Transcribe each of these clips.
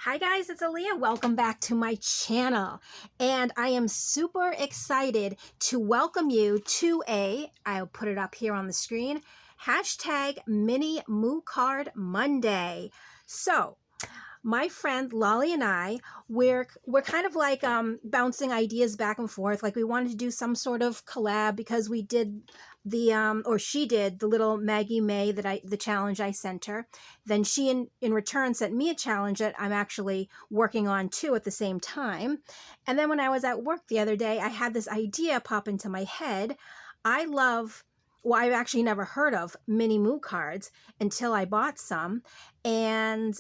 Hi guys, it's Alia. Welcome back to my channel. And I am super excited to welcome you to I'll put it up here on the screen, hashtag Mini Moo Card Monday. So, my friend Lolly and I, we're kind of like bouncing ideas back and forth. Like we wanted to do some sort of collab because we did or she did the little Maggie May the challenge I sent her. Then she in return sent me a challenge that I'm actually working on too at the same time. And then when I was at work the other day, I had this idea pop into my head. I've actually never heard of mini moo cards until I bought some, and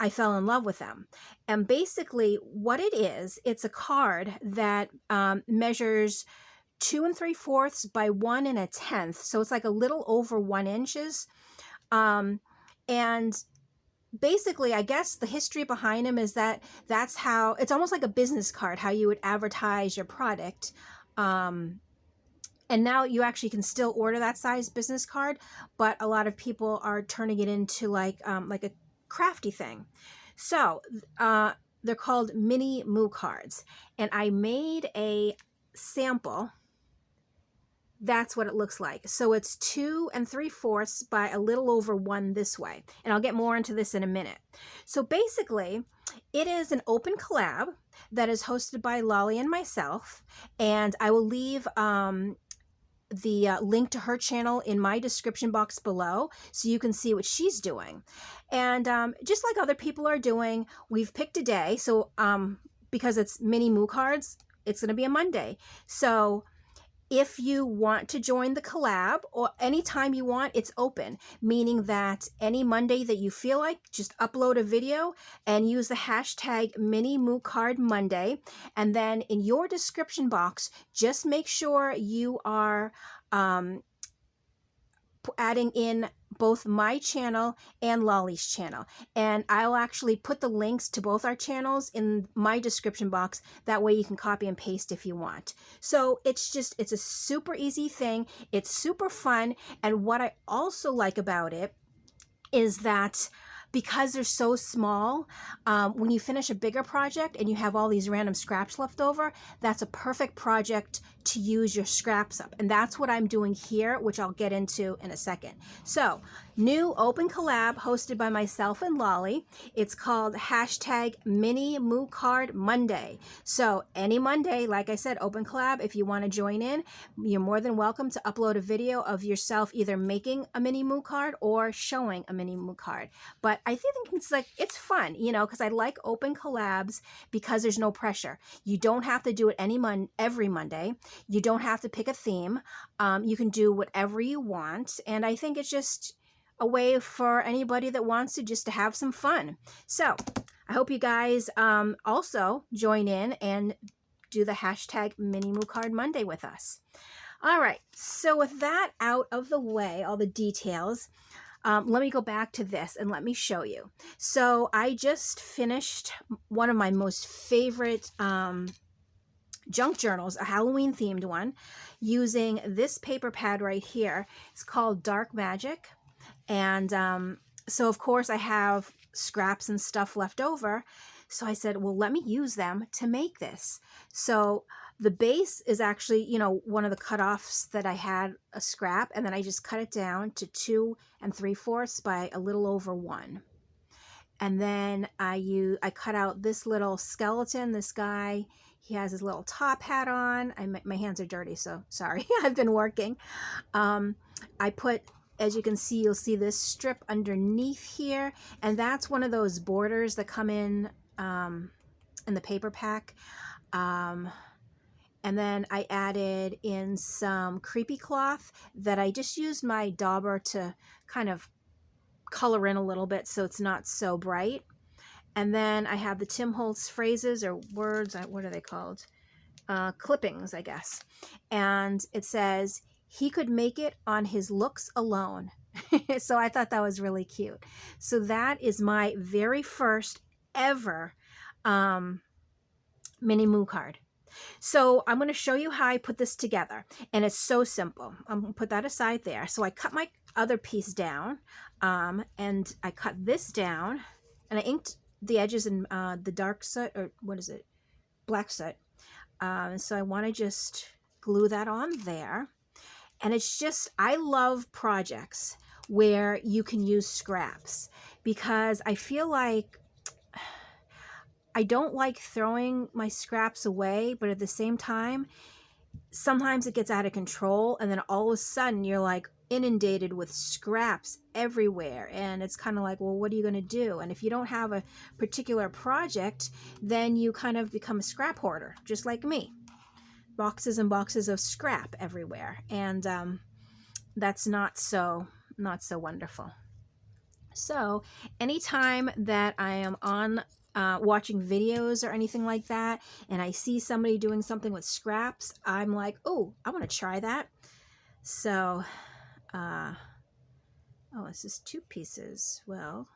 I fell in love with them. And basically what it is, it's a card that measures 2 3/4 by 1 1/10. So it's like a little over 1 inches. And basically, I guess the history behind them is that's how, it's almost like a business card, how you would advertise your product. And now you actually can still order that size business card, but a lot of people are turning it into like a crafty thing. So they're called mini moo cards, and I made a sample. That's what it looks like. So it's 2 3/4 by a little over 1 this way, and I'll get more into this in a minute. So basically it is an open collab that is hosted by Lolly and myself, and I will leave the link to her channel in my description box below so you can see what she's doing. And just like other people are doing, we've picked a day. So because it's mini moo cards, it's going to be a Monday. So if you want to join the collab or anytime you want, it's open, meaning that any Monday that you feel like, just upload a video and use the hashtag Mini Moo Card Monday. And then in your description box, just make sure you are adding in both my channel and Lolly's channel. And I'll actually put the links to both our channels in my description box. That way you can copy and paste if you want. So it's a super easy thing. It's super fun. And what I also like about it is that because they're so small, when you finish a bigger project and you have all these random scraps left over, that's a perfect project to use your scraps up. And that's what I'm doing here, which I'll get into in a second. So, new open collab hosted by myself and Lolly. It's called hashtag Mini Moo Card Monday. So any Monday, like I said, open collab. If you want to join in, you're more than welcome to upload a video of yourself either making a mini moo card or showing a mini moo card. But I think it's fun, because I like open collabs because there's no pressure. You don't have to do it every Monday. You don't have to pick a theme. You can do whatever you want. And I think it's just a way for anybody that wants to have some fun. So I hope you guys also join in and do the hashtag Mini Moo Card Monday with us. All right, so with that out of the way, all the details, let me go back to this and let me show you. So I just finished one of my most favorite junk journals, a Halloween themed one, using this paper pad right here. It's called Dark Magic. And so of course I have scraps and stuff left over. So I said, well, let me use them to make this. So the base is actually, one of the cutoffs that I had a scrap, and then I just cut it down to 2 3/4 by a little over 1. And then I cut out this little skeleton, this guy. He has his little top hat on. My hands are dirty, so sorry. I've been working. I put, as you can see, you'll see this strip underneath here, and that's one of those borders that come in the paper pack. And then I added in some creepy cloth that I just used my dauber to kind of color in a little bit so it's not so bright. And then I have the Tim Holtz phrases or words, what are they called? Clippings, I guess. And it says, he could make it on his looks alone. So I thought that was really cute. So that is my very first ever mini moo card. So I'm going to show you how I put this together, and it's so simple. I'm going to put that aside there. So I cut my other piece down, and I cut this down, and I inked the edges in the dark soot, or what is it? Black soot. So I want to just glue that on there. And it's just, I love projects where you can use scraps, because I feel like I don't like throwing my scraps away, but at the same time, sometimes it gets out of control, and then all of a sudden you're like inundated with scraps everywhere, and it's kind of like, well, what are you going to do? And if you don't have a particular project, then you kind of become a scrap hoarder, just like me. Boxes and boxes of scrap everywhere, and that's not so wonderful. So anytime that I am on watching videos or anything like that, and I see somebody doing something with scraps, I'm like, oh, I want to try that. So, oh, this is 2 pieces. Well,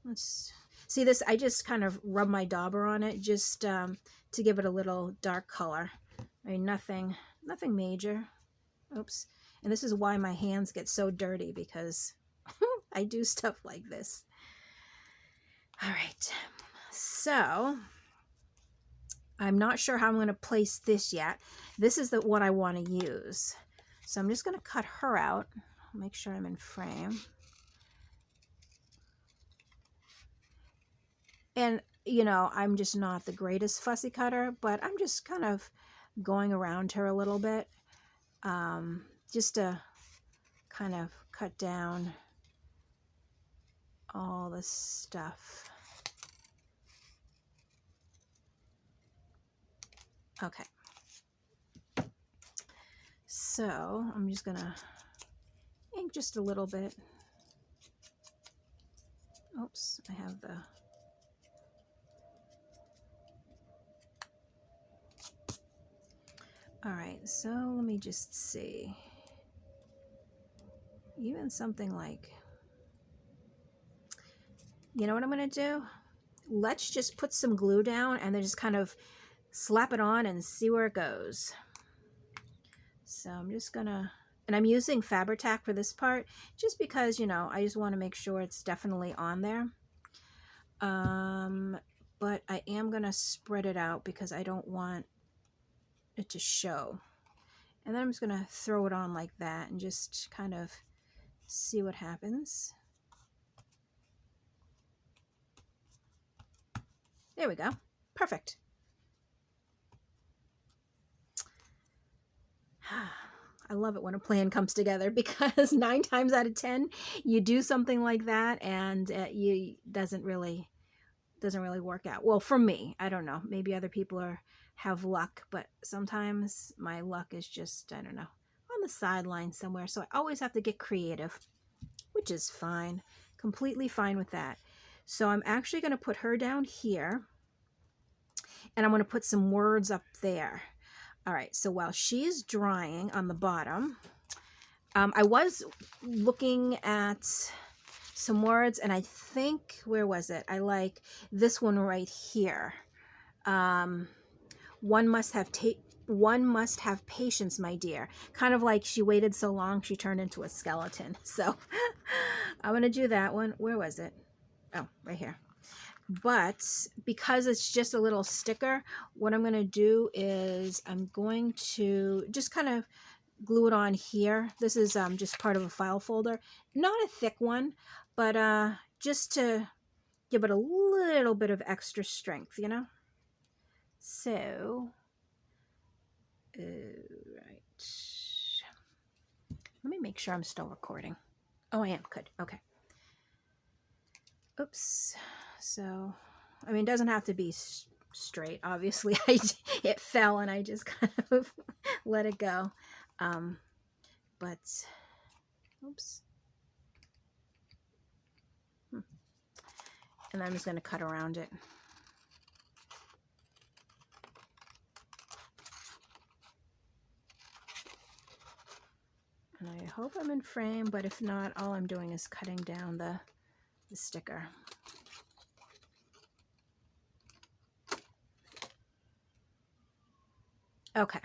let's see this. I just kind of rub my dauber on it just to give it a little dark color. I mean, nothing major. Oops. And this is why my hands get so dirty, because I do stuff like this. All right, so I'm not sure how I'm going to place this yet. This is what I want to use. So I'm just going to cut her out. Make sure I'm in frame. And, you know, I'm just not the greatest fussy cutter, but I'm just kind of going around her a little bit, just to kind of cut down all this stuff. Okay. So I'm just gonna ink just a little bit. Oops, I have the... All right, so let me just see. Even something like... You know what I'm gonna do? Let's just put some glue down and then just kind of slap it on and see where it goes. So I'm just gonna, and I'm using Fabri-Tac for this part just because, you know, I just want to make sure it's definitely on there. But I am gonna spread it out because I don't want it to show. And then I'm just gonna throw it on like that and just kind of see what happens. There we go. Perfect. I love it when a plan comes together, because 9 times out of 10 you do something like that and you doesn't really work out. Well, for me, I don't know. Maybe other people have luck, but sometimes my luck is just, I don't know, on the sideline somewhere. So I always have to get creative, which is fine. Completely fine with that. So I'm actually going to put her down here, and I'm going to put some words up there. All right, so while she's drying on the bottom, I was looking at some words, and I think, where was it? I like this one right here. One must have patience, my dear. Kind of like she waited so long, she turned into a skeleton. So I'm gonna do that one. Where was it? Oh, right here. But because it's just a little sticker, what I'm going to do is I'm going to just kind of glue it on here. This is just part of a file folder. Not a thick one, but just to give it a little bit of extra strength, you know? So, right. Let me make sure I'm still recording. Oh, I am. Good. Okay. Oops. So, I mean, it doesn't have to be straight. Obviously, it fell and I just kind of let it go. But, oops. And I'm just going to cut around it. And I hope I'm in frame, but if not, all I'm doing is cutting down the sticker. Okay,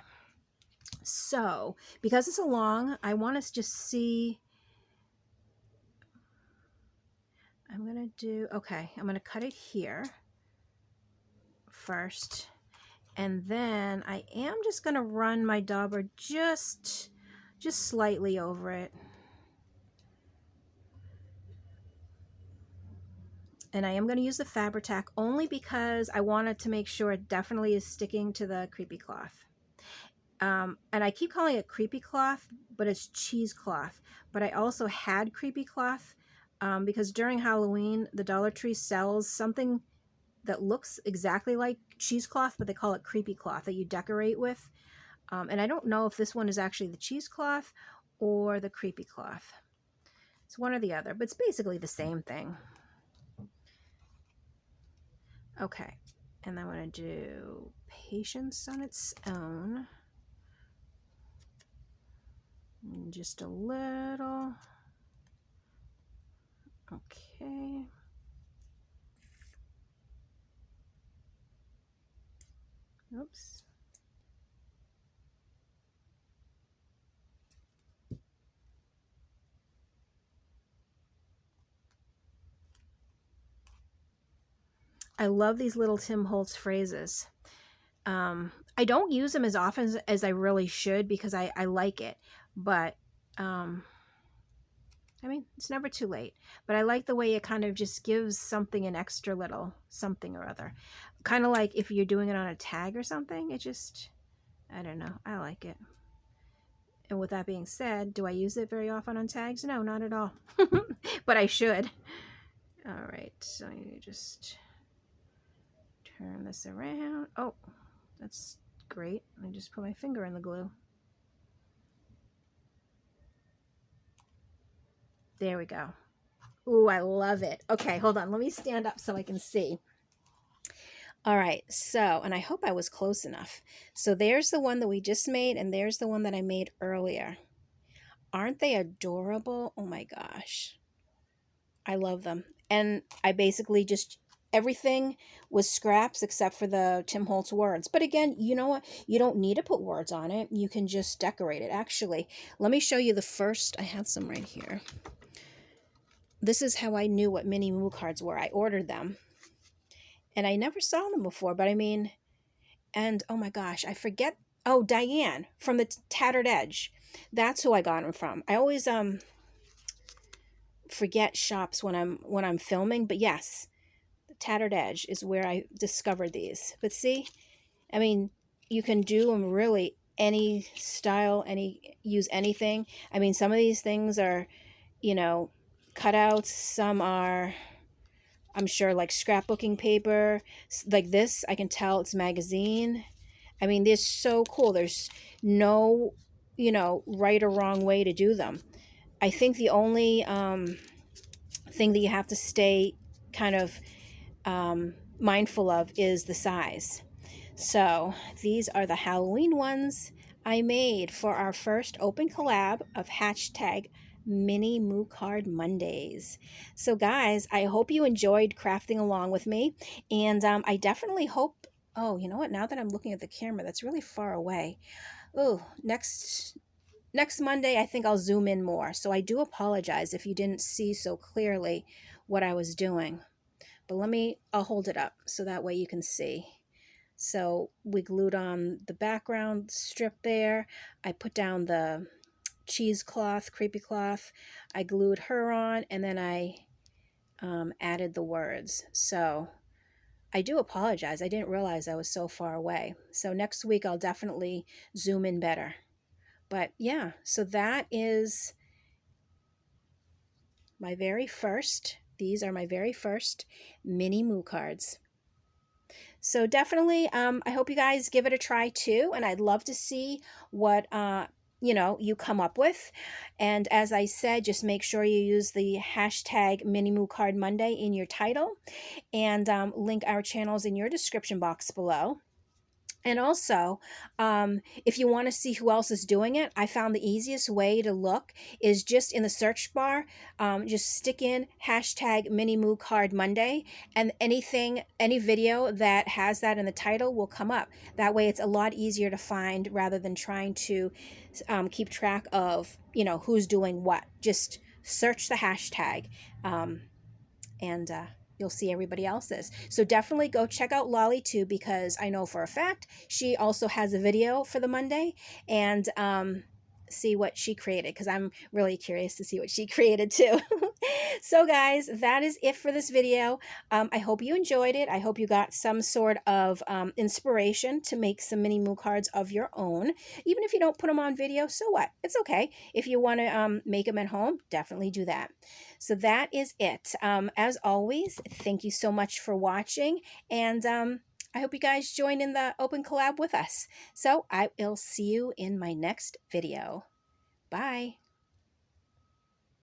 so because it's a long, I want to just see, I'm going to okay, I'm gonna cut it here first, and then I am just gonna run my dauber just slightly over it. And I am going to use the Fabri-Tac only because I wanted to make sure it definitely is sticking to the creepy cloth. And I keep calling it creepy cloth, but it's cheesecloth. But I also had creepy cloth because during Halloween, the Dollar Tree sells something that looks exactly like cheesecloth, but they call it creepy cloth that you decorate with. And I don't know if this one is actually the cheesecloth or the creepy cloth. It's one or the other, but it's basically the same thing. Okay, and I'm going to do Patience on its own. And just a little. Okay. Oops. I love these little Tim Holtz phrases. I don't use them as often as I really should because I like it, but I mean, it's never too late. But I like the way it kind of just gives something an extra little something or other. Kind of like if you're doing it on a tag or something, it just, I don't know, I like it. And with that being said, do I use it very often on tags? No, not at all. But I should. All right, so you just turn this around. Oh, that's great. I just put my finger in the glue. There we go. Ooh, I love it. Okay, hold on. Let me stand up so I can see. All right, so, and I hope I was close enough. So there's the one that we just made, and there's the one that I made earlier. Aren't they adorable? Oh my gosh. I love them. And I basically just, everything was scraps except for the Tim Holtz words. But again, you know what? You don't need to put words on it. You can just decorate it. Actually, let me show you the first. I have some right here. This is how I knew what mini moo cards were. I ordered them. And I never saw them before, but I mean, and oh my gosh, I forget. Oh, Diane from the Tattered Edge. That's who I got them from. I always forget shops when I'm filming, but yes, the Tattered Edge is where I discovered these. But see, I mean, you can do them really any style, use anything. I mean, some of these things are, you know, cutouts. Some are, I'm sure, like scrapbooking paper. Like this, I can tell it's magazine. I mean, they're so cool. There's no, you know, right or wrong way to do them. I think the only thing that you have to stay kind of mindful of is the size. So these are the Halloween ones I made for our first open collab of hashtag Mini Moo Card Mondays. So guys, I hope you enjoyed crafting along with me, and I definitely hope, oh, you know what, now that I'm looking at the camera, that's really far away. Oh, next Monday, I think I'll zoom in more. So I do apologize if you didn't see so clearly what I was doing. But I'll hold it up so that way you can see. So we glued on the background strip there. I put down the cheesecloth, creepy cloth. I glued her on, and then I added the words. So I do apologize. I didn't realize I was so far away. So next week I'll definitely zoom in better. But yeah, so that is my very first, these are my very first mini moo cards. So definitely, I hope you guys give it a try too, and I'd love to see what you know, you come up with. And as I said, just make sure you use the hashtag Mini Moo Card Monday in your title, and link our channels in your description box below. And also, if you want to see who else is doing it, I found the easiest way to look is just in the search bar, just stick in hashtag Mini Moo Card Monday, and any video that has that in the title will come up. That way it's a lot easier to find rather than trying to keep track of, you know, who's doing what. Just search the hashtag. and you'll see everybody else's. So definitely go check out Lolly too, because I know for a fact she also has a video for the Monday, and see what she created, because I'm really curious to see what she created too. So guys, that is it for this video. I hope you enjoyed it. I hope you got some sort of inspiration to make some mini moo cards of your own. Even if you don't put them on video, so what? It's okay. If you want to make them at home, definitely do that. So that is it. As always, thank you so much for watching, and I hope you guys join in the open collab with us. So I will see you in my next video. Bye.